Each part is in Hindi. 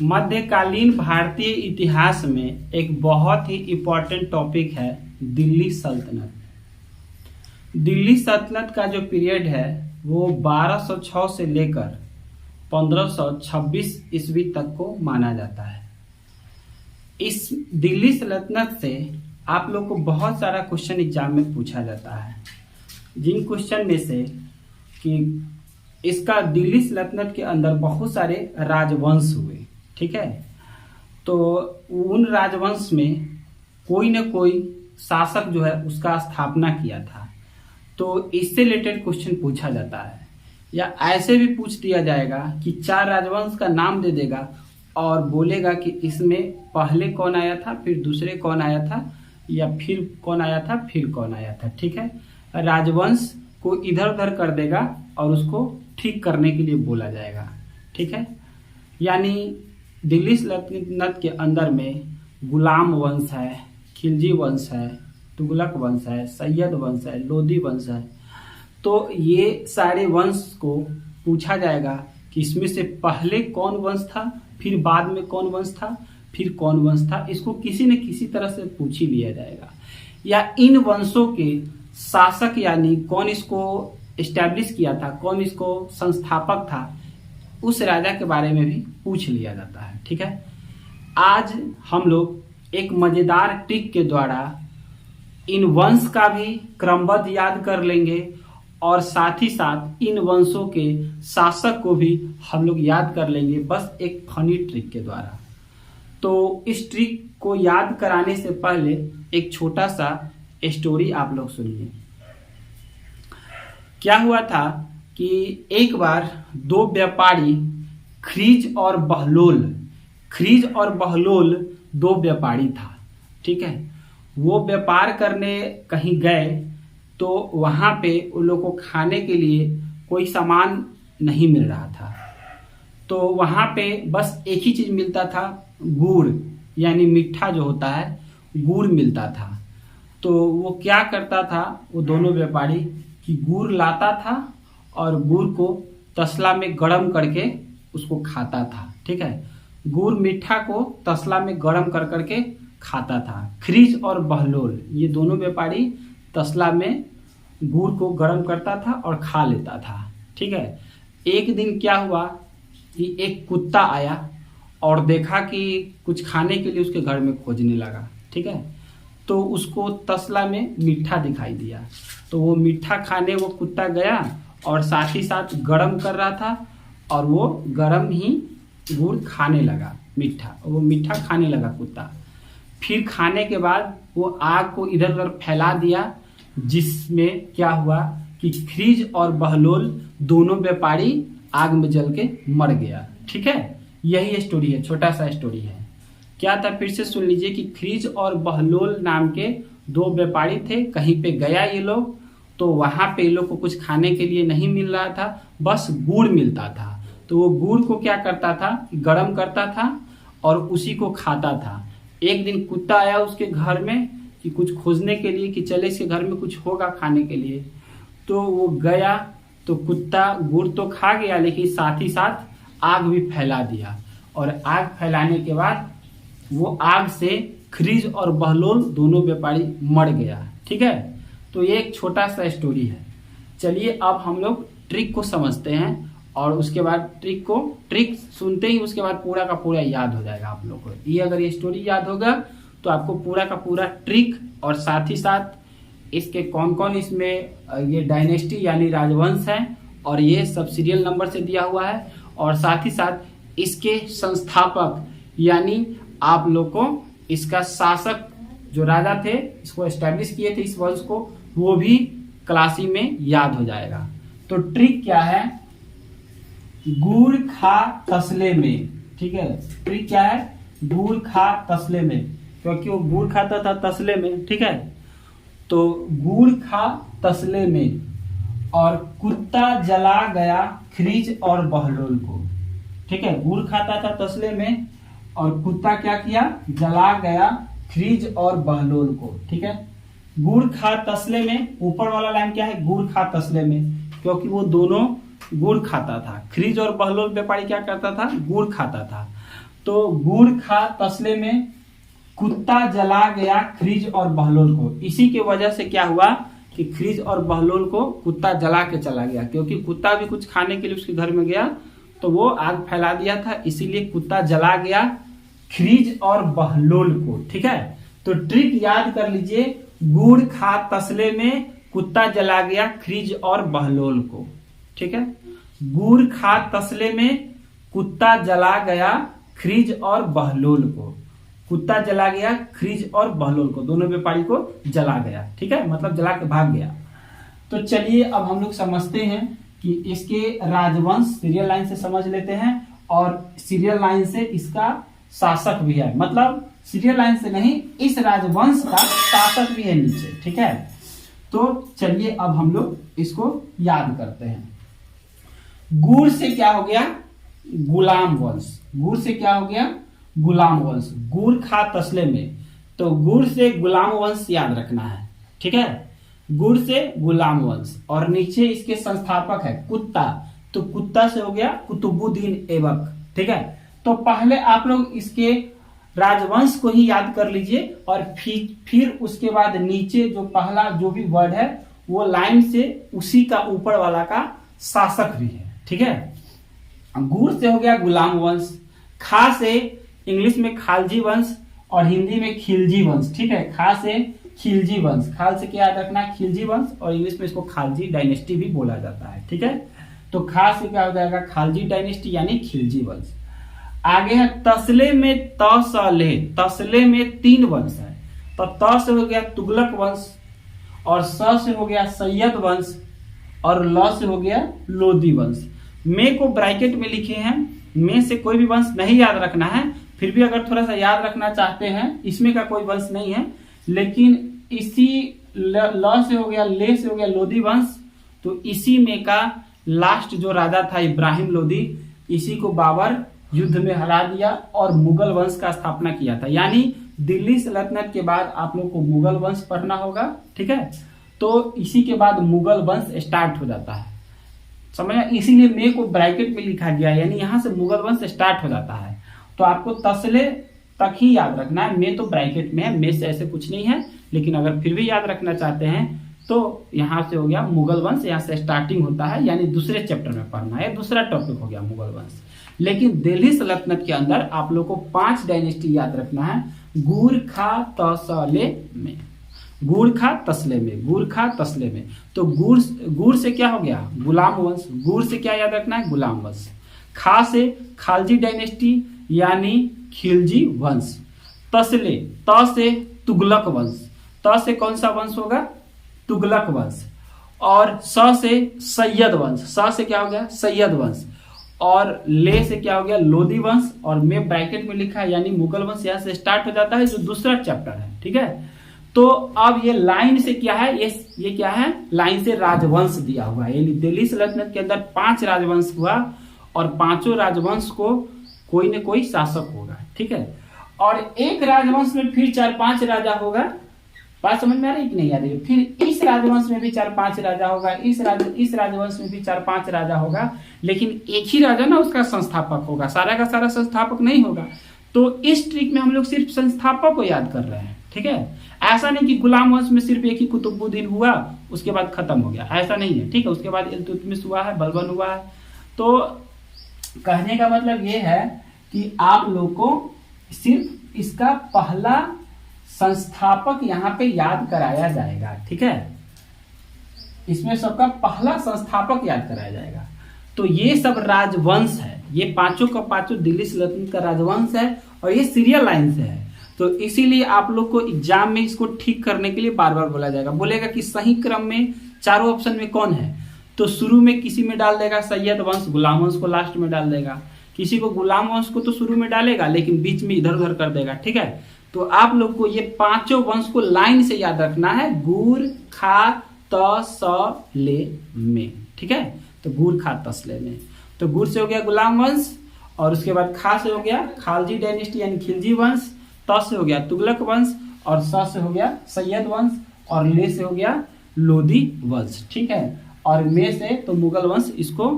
मध्यकालीन भारतीय इतिहास में एक बहुत ही इम्पोर्टेंट टॉपिक है दिल्ली सल्तनत। दिल्ली सल्तनत का जो पीरियड है वो 1206 से लेकर 1526 ईस्वी तक को माना जाता है। इस दिल्ली सल्तनत से आप लोग को बहुत सारा क्वेश्चन एग्जाम में पूछा जाता है, जिन क्वेश्चन में से कि इसका दिल्ली सल्तनत के अंदर बहुत सारे राजवंश हुए, ठीक है। तो उन राजवंश में कोई न कोई शासक जो है उसका स्थापना किया था, तो इससे रिलेटेड क्वेश्चन पूछा जाता है। या ऐसे भी पूछ दिया जाएगा कि 4 राजवंश का नाम दे देगा और बोलेगा कि इसमें पहले कौन आया था, फिर दूसरे कौन आया था, या फिर कौन आया था, फिर कौन आया था, ठीक है। राजवंश को इधर उधर कर देगा और उसको ठीक करने के लिए बोला जाएगा, ठीक है। यानी दिल्ली सल्तनत के अंदर में गुलाम वंश है, खिलजी वंश है, तुगलक वंश है, सैयद वंश है, लोधी वंश है। तो ये सारे वंश को पूछा जाएगा कि इसमें से पहले कौन वंश था, फिर बाद में कौन वंश था, फिर कौन वंश था। इसको किसी न किसी तरह से पूछ ही लिया जाएगा। या इन वंशों के शासक यानी कौन इसको एस्टैब्लिश किया था, कौन इसको संस्थापक था, उस राजा के बारे में भी पूछ लिया जाता है, ठीक है। आज हम लोग एक मजेदार ट्रिक के द्वारा इन वंश का भी क्रमबद्ध याद कर लेंगे और साथ ही साथ इन वंशों के शासक को भी हम लोग याद कर लेंगे, बस एक फनी ट्रिक के द्वारा। तो इस ट्रिक को याद कराने से पहले एक छोटा सा स्टोरी आप लोग सुनिए। क्या हुआ था कि एक बार 2 व्यापारी खरीज और बहलोल 2 व्यापारी था, ठीक है। वो व्यापार करने कहीं गए तो वहां पे उन लोग को खाने के लिए कोई सामान नहीं मिल रहा था। तो वहां पे बस एक ही चीज मिलता था, गुड़, यानी मीठा जो होता है गुड़ मिलता था। तो वो क्या करता था, वो दोनों व्यापारी कि गुड़ लाता था और गुड़ को तसला में गर्म करके उसको खाता था, ठीक है। गुड़ मीठा को तसला में गर्म कर करके खाता था। खरीज और बहलोल ये दोनों व्यापारी तसला में गुड़ को गर्म करता था और खा लेता था, ठीक है। एक दिन क्या हुआ कि एक कुत्ता आया और देखा कि कुछ खाने के लिए उसके घर में खोजने लगा, ठीक है। तो उसको तसला में मीठा दिखाई दिया, तो वो मीठा खाने वो कुत्ता गया और साथ ही साथ गरम कर रहा था और वो गरम ही गुड़ खाने लगा, वो मीठा खाने लगा कुत्ता। फिर खाने के बाद वो आग को इधर उधर फैला दिया, जिसमें क्या हुआ कि खरीज और बहलोल दोनों व्यापारी आग में जल के मर गया, ठीक है। यही स्टोरी है, छोटा सा स्टोरी है। क्या था, फिर से सुन लीजिए कि खरीज और बहलोल नाम के 2 व्यापारी थे। कहीं पे गया ये लोग, तो वहां पे ये लोग को कुछ खाने के लिए नहीं मिल रहा था, बस गुड़ मिलता था। तो वो गुड़ को क्या करता था, गरम करता था और उसी को खाता था। एक दिन कुत्ता आया उसके घर में कि कुछ खोजने के लिए कि चले इसके घर में कुछ होगा खाने के लिए। तो वो गया तो कुत्ता गुड़ तो खा गया, लेकिन साथ ही साथ आग भी फैला दिया। और आग फैलाने के बाद वो आग से खरीज और बहलोल दोनों व्यापारी मर गया, ठीक है। तो ये एक छोटा सा स्टोरी है। चलिए अब हम लोग ट्रिक को समझते हैं और उसके बाद ट्रिक सुनते ही उसके बाद पूरा का पूरा याद हो जाएगा आप लोग को। ये अगर ये स्टोरी याद होगा तो आपको पूरा का पूरा ट्रिक और साथ ही साथ इसके कौन कौन इसमें ये डायनेस्टी यानी राजवंश है और ये सब सीरियल नंबर से दिया हुआ है, और साथ ही साथ इसके संस्थापक यानी आप लोग को इसका शासक जो राजा थे इसको एस्टैब्लिश किए थे इस वंश को, वो भी क्लासी में याद हो जाएगा। तो ट्रिक क्या है, गुड़ खा तसले में, ठीक है। ट्रिक क्या है, गुड़ खा तसले में, क्योंकि वो गुड़ खाता था तसले में, ठीक है। तो गुड़ खा तसले में और कुत्ता जला गया खरीज और बहलोल को, ठीक है। गुड़ खाता था तसले में और कुत्ता क्या किया, जला गया खरीज और बहलोल को, ठीक है। गुड़ खा तसले में, ऊपर वाला लाइन क्या है, गुड़ खा तसले में, क्योंकि वो दोनों गुड़ खाता था। खिरिज और बहलोल व्यापारी क्या करता था? गुड़ खाता था। तो गुड़ खा तसले में कुत्ता जला गया खिरिज और बहलोल को। इसी की वजह से क्या हुआ कि खिरिज और बहलोल को कुत्ता जला के चला गया, क्योंकि कुत्ता भी कुछ खाने के लिए उसके घर में गया तो वो आग फैला दिया था, इसीलिए कुत्ता जला गया खिरिज और बहलोल को। ठीक है, तो ट्रिक याद कर लीजिए, गुड़ खा तसले में कुत्ता जला गया खिरिज और बहलोल को। ठीक है, गुड़ खा तसले में कुत्ता जला गया खिरिज और बहलोल को। कुत्ता जला गया खिरिज और बहलोल को, दोनों व्यापारी को जला गया। ठीक है, मतलब जला के भाग गया। तो चलिए अब हम लोग समझते हैं कि इसके राजवंश सीरियल लाइन से समझ लेते हैं, और सीरियल लाइन से इसका शासक भी है, मतलब सीरियल लाइन से नहीं, इस राजवंश का शासक भी है नीचे। ठीक है, तो चलिए अब हम लोग इसको याद करते हैं। गुड़ से क्या हो गया? गुलाम वंश। गुड़ से क्या हो गया? गुलाम वंश। गुड़ खा तसले में, तो गुड़ से गुलाम वंश याद रखना है। ठीक है, गुड़ से गुलाम वंश, और नीचे इसके संस्थापक है कुत्ता, तो कुत्ता से हो गया कुतुबुद्दीन ऐबक। ठीक है, तो पहले आप लोग इसके राजवंश को ही याद कर लीजिए, और फिर उसके बाद नीचे जो पहला जो भी वर्ड है वो लाइन से उसी का ऊपर वाला का शासक भी है। ठीक है, गुड़ से हो गया गुलाम वंश, खा से इंग्लिश में खालजी वंश और हिंदी में खिलजी वंश। ठीक है, खा से खिलजी वंश, खाल से क्या याद रखना है? खिलजी वंश, और इंग्लिश में इसको खालजी डायनेस्टी भी बोला जाता है। ठीक है, तो खा से क्या हो जाएगा? खालजी डायनेस्टी यानी खिलजी वंश। आगे है तसले में त स ले, तसले में 3 वंश है, तो त से हो गया तुगलक वंश, और स से हो गया सैयद वंश, और ल से हो गया लोदी वंश। में को ब्रैकेट में लिखे हैं, में से कोई भी वंश नहीं याद रखना है, फिर भी अगर थोड़ा सा याद रखना चाहते हैं, इसमें का कोई वंश नहीं है, लेकिन इसी ल से हो गया, ले से हो गया लोदी वंश, तो इसी में का लास्ट जो राजा था इब्राहिम लोदी, इसी को बाबर युद्ध में हरा दिया और मुगल वंश का स्थापना किया था। यानी दिल्ली सल्तनत के बाद आप लोग को मुगल वंश पढ़ना होगा। ठीक है, तो इसी के बाद मुगल वंश स्टार्ट हो जाता है, समझना, इसीलिए मे को ब्रैकेट में लिखा गया, यानी यहां से मुगल वंश स्टार्ट हो जाता है। तो आपको तसले तक ही याद रखना है, मे तो ब्रैकेट में है, मे से ऐसे कुछ नहीं है, लेकिन अगर फिर भी याद रखना चाहते हैं तो यहां से हो गया मुगल वंश, यहां से स्टार्टिंग होता है, यानी दूसरे चैप्टर में पढ़ना है, दूसरा टॉपिक हो गया मुगल वंश। लेकिन दिल्ली सल्तनत के अंदर आप लोग को 5 डायनेस्टी याद रखना है, गुड़ खा तसले में, गुड़ खा तसले में, गुड़ खा तसले में। तो गुड़ से क्या हो गया? गुलाम वंश। गुड़ से क्या याद रखना है? गुलाम वंश। खा से खालजी डायनेस्टी यानी खिलजी वंश। तसले, त से तुगलक वंश, त से कौन सा वंश होगा? तुगलक वंश। और स से सैयद वंश, स से क्या हो गया? सैयद वंश। और ले से क्या हो गया? लोदी वंश। और में ब्रैकेट में लिखा है यानी मुगल वंश यहां से स्टार्ट हो जाता है, जो दूसरा चैप्टर है। ठीक है, तो अब ये लाइन से क्या है? ये क्या है? लाइन से राजवंश दिया हुआ है, यानी दिल्ली सल्तनत के अंदर 5 राजवंश हुआ, और 5 राजवंश को कोई न कोई शासक होगा। ठीक है, और एक राजवंश में फिर 4-5 राजा होगा। बात समझ में आ रही है कि नहीं आ रही है? फिर इस राजवंश में भी 4-5 राजा होगा, इस राजवंश में भी 4-5 राजा होगा, लेकिन एक ही राजा ना उसका संस्थापक होगा, सारा का सारा संस्थापक नहीं होगा। तो इस ट्रिक में हम लोग सिर्फ संस्थापक को याद कर रहे हैं। ठीक है, ऐसा नहीं कि गुलाम वंश में सिर्फ एक ही कुतुबुद्दीन हुआ उसके बाद खत्म हो गया, ऐसा नहीं है। ठीक है, उसके बाद इल्तुतमिश हुआ है, बलबन हुआ है। तो कहने का मतलब ये है कि आप लोग को सिर्फ इसका पहला संस्थापक यहाँ पे याद कराया जाएगा। ठीक है, इसमें सबका पहला संस्थापक याद कराया जाएगा। तो ये सब राजवंश है, ये 5 का 5 दिल्ली सल्तनत का राजवंश है, और ये सीरियल लाइन से है। तो इसीलिए आप लोग को एग्जाम में इसको ठीक करने के लिए बार बार बोला जाएगा, बोलेगा कि सही क्रम में चारों ऑप्शन में कौन है, तो शुरू में किसी में डाल देगा सैयद वंश, गुलाम वंश को लास्ट में डाल देगा, किसी को गुलाम वंश को तो शुरू में डालेगा लेकिन बीच में इधर उधर कर देगा। ठीक है, तो आप लोग को ये 5 वंश को लाइन से याद रखना है, गुड़ खा त स ले में। ठीक है, तो गुड़ खा तसले में, तो गुड़ से हो गया गुलाम वंश, और उसके बाद खा से हो गया खालजी डायनेस्टी यानी खिलजी वंश, त से हो गया तुगलक वंश, और स से हो गया सैयद वंश, और ले से हो गया लोदी वंश। ठीक है, और में से तो मुगल वंश, इसको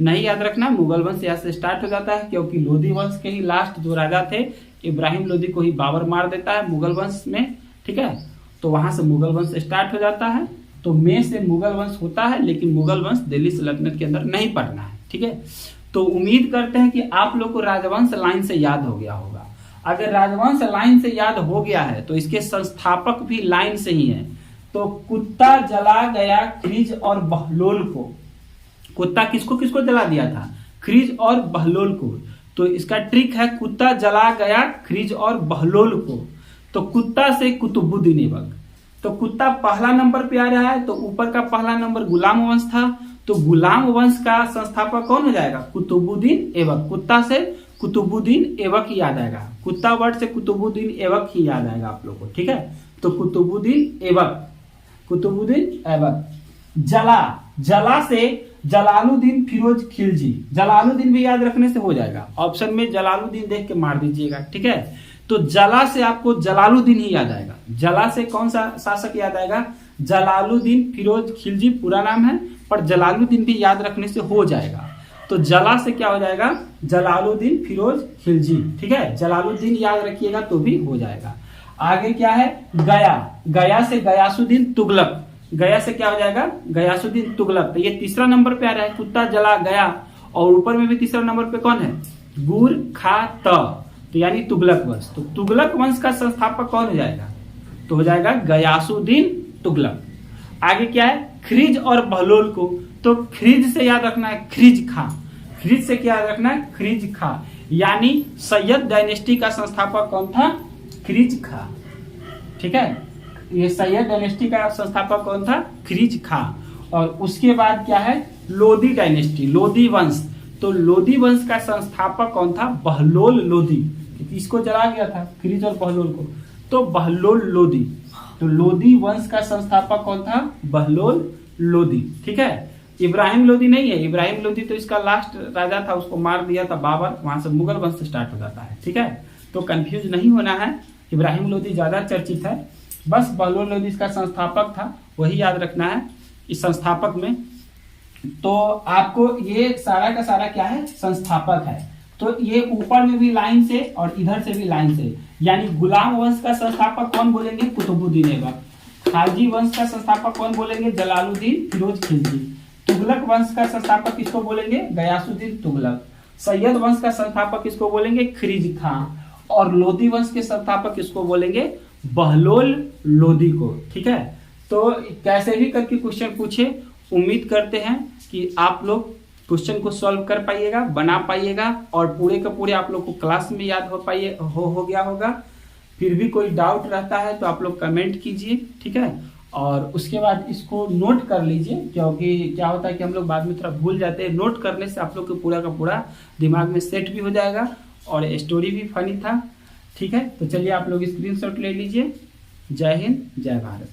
नहीं याद रखना, मुगल वंश यहाँ से स्टार्ट हो जाता है, क्योंकि लोधी वंश के ही लास्ट जो राजा थे इब्राहिम लोधी को ही बाबर मार देता है मुगल वंश में, ठीक है। तो वहां से मुगल वंश स्टार्ट हो जाता है। तो मे से मुगल वंश होता है, लेकिन मुगल वंश दिल्ली सल्तनत के अंदर नहीं पढ़ना है, ठीक है। तो उम्मीद करते हैं कि आप लोग को राजवंश लाइन से याद हो गया होगा। अगर राजवंश लाइन से याद हो गया है तो इसके संस्थापक भी लाइन से ही है। तो कुत्ता जला गया खिरिज और बहलोल को। कुत्ता किसको किसको जला दिया था? खिरिज और बहलोल को। तो इसका ट्रिक है, कुत्ता जला गया खिरिज और बहलोल को। तो कुत्ता से कुतुबुद्दीन ऐबक। तो कुत्ता पहला नंबर पे आ रहा है, तो ऊपर का पहला नंबर गुलाम वंश था, तो गुलाम वंश का संस्थापक कौन हो जाएगा? कुतुबुद्दीन ऐबक। कुत्ता से कुतुबुद्दीन ऐबक ही याद आएगा, कुत्ता वर्ड से कुतुबुद्दीन ऐबक ही याद आएगा आप लोग को, ठीक है। तो कुतुबुद्दीन ऐबक, कुतुबुद्दीन ऐबक। जला, जला से जलालुद्दीन फिरोज खिलजी। जलालुद्दीन भी याद रखने से हो जाएगा, ऑप्शन में जलालुद्दीन देख के मार दीजिएगा, ठीक है। तो जला से आपको जलालुद्दीन ही याद आएगा। जला से कौन सा शासक याद आएगा? जलालुद्दीन फिरोज खिलजी पूरा नाम है, पर जलालुद्दीन भी याद रखने से हो जाएगा। तो जला से क्या हो जाएगा? जलालुद्दीन फिरोज खिलजी, ठीक है। जलालुद्दीन याद रखिएगा तो भी हो जाएगा। आगे क्या है? गया। गया से गयासुद्दीन तुगलक। गया से क्या हो जाएगा? गयासुद्दीन तुगलक। तो ये तीसरा नंबर पे आ रहा है, कुत्ता जला गया, और ऊपर में भी तीसरा नंबर पे कौन है? गुर खा त, तो यानी तुगलक वंश। तो तुगलक वंश का संस्थापक कौन हो जाएगा? तो हो जाएगा गयासुद्दीन तुगलक। आगे क्या है? खिरिज और बहलोल को। तो खिरिज से याद रखना है खिरिज खां। खिरिज से क्या याद रखना है? खिरिज खां। यानी सैयद डायनेस्टी का संस्थापक कौन था? खिरिज खां, ठीक है। ये सैयद डायनेस्टी का संस्थापक कौन था? खिरिज खां। और उसके बाद क्या है? लोधी डायनेस्टी, लोधी वंश। तो लोधी वंश का संस्थापक कौन था? बहलोल लोधी। इसको जला गया था खिरिज और बहलोल को, तो बहलोल लोधी। तो लोधी वंश का संस्थापक कौन था? बहलोल लोधी, ठीक है। इब्राहिम लोधी नहीं है, इब्राहिम लोधी तो इसका लास्ट राजा था, उसको मार दिया था बाबर, वहां से मुगल वंश स्टार्ट हो जाता है, ठीक है। तो कंफ्यूज नहीं होना है, इब्राहिम लोधी ज्यादा चर्चित है, बस बहलोल लोधी इसका संस्थापक था, वही याद रखना है इस संस्थापक में। तो आपको ये सारा का सारा क्या है? संस्थापक है। तो ये ऊपर में भी लाइन से और इधर से भी लाइन से, यानी गुलाम वंश का संस्थापक कौन बोलेंगे? कुतुबुद्दीन ऐबक। खालजी वंश का संस्थापक कौन बोलेंगे? जलालुद्दीन फिरोज खिलजी। तुगलक वंश का संस्थापक किसको बोलेंगे? गयासुद्दीन तुगलक। सैयद वंश का संस्थापक किसको बोलेंगे? खिरिज खां। और लोधी वंश के संस्थापक किसको बोलेंगे? बहलोल लोधी को, ठीक है। तो कैसे भी करके क्वेश्चन पूछे, उम्मीद करते हैं कि आप लोग क्वेश्चन को सॉल्व कर पाइएगा, बना पाइएगा, और पूरे का पूरे आप लोग को क्लास में याद हो गया होगा। फिर भी कोई डाउट रहता है तो आप लोग कमेंट कीजिए, ठीक है। और उसके बाद इसको नोट कर लीजिए, क्योंकि क्या होता है कि हम लोग बाद में थोड़ा भूल जाते हैं। नोट करने से आप लोग को पूरा का पूरा दिमाग में सेट भी हो जाएगा, और स्टोरी भी फनी था, ठीक है। तो चलिए आप लोग स्क्रीनशॉट ले लीजिए। जय हिंद, जय भारत।